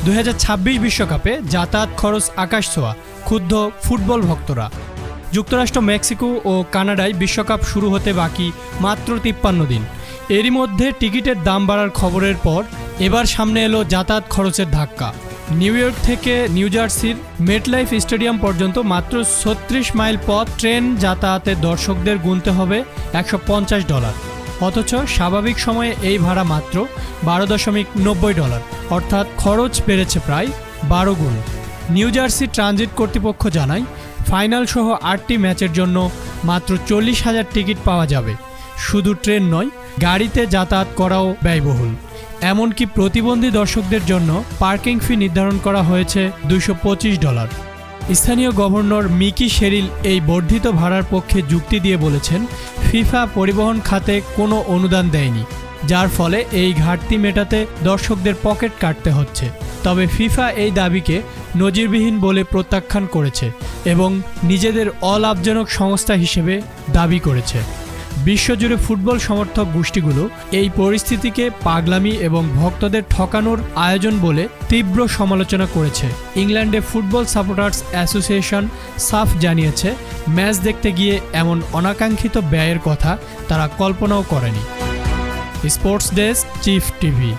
2026 বিশ্বকাপে যাতায়াত খরচ আকাশ ছোঁয়া, ক্ষুব্ধ ফুটবল ভক্তরা। যুক্তরাষ্ট্র, মেক্সিকো ও কানাডায় বিশ্বকাপ শুরু হতে বাকি মাত্র 53 দিন। এরই মধ্যে টিকিটের দাম বাড়ার খবরের পর এবার সামনে এলো যাতায়াত খরচের ধাক্কা। নিউ ইয়র্ক থেকে নিউ জার্সির মেটলাইফ স্টেডিয়াম পর্যন্ত মাত্র 36 মাইল পথ ট্রেন যাতায়াতে দর্শকদের গুনতে হবে $150, অথচ স্বাভাবিক সময়ে এই ভাড়া মাত্র $12.90, অর্থাৎ খরচ বেড়েছে প্রায় 12 গুণ। নিউ জার্সি ট্রানজিট কর্তৃপক্ষ জানায়, ফাইনাল সহ 8টি ম্যাচের জন্য মাত্র 40,000 টিকিট পাওয়া যাবে। শুধু ট্রেন নয়, গাড়িতে যাতায়াত করাও ব্যয়বহুল। এমনকি প্রতিবন্ধী দর্শকদের জন্য পার্কিং ফি নির্ধারণ করা হয়েছে $225। স্থানীয় গভর্নর মিকি শেরিল এই বর্ধিত ভাড়ার পক্ষে যুক্তি দিয়ে বলেছেন, ফিফা পরিবহন খাতে কোনো অনুদান দেয়নি, যার ফলে এই ঘাটতি মেটাতে দর্শকদের পকেট কাটতে হচ্ছে। তবে ফিফা এই দাবিকে নজিরবিহীন বলে প্রত্যাখ্যান করেছে এবং নিজেদের অলাভজনক সংস্থা হিসেবে দাবি করেছে। বিশ্বজুড়ে ফুটবল সমর্থক গোষ্ঠীগুলো এই পরিস্থিতিকে পাগলামি এবং ভক্তদের ঠকানোর আয়োজন বলে তীব্র সমালোচনা করেছে। ইংল্যান্ডে ফুটবল সাপোর্টার্স অ্যাসোসিয়েশন সাফ জানিয়েছে, ম্যাচ দেখতে গিয়ে এমন অনাকাঙ্ক্ষিত ব্যয়ের কথা তারা কল্পনাও করেনি। Sports desk, chief TV.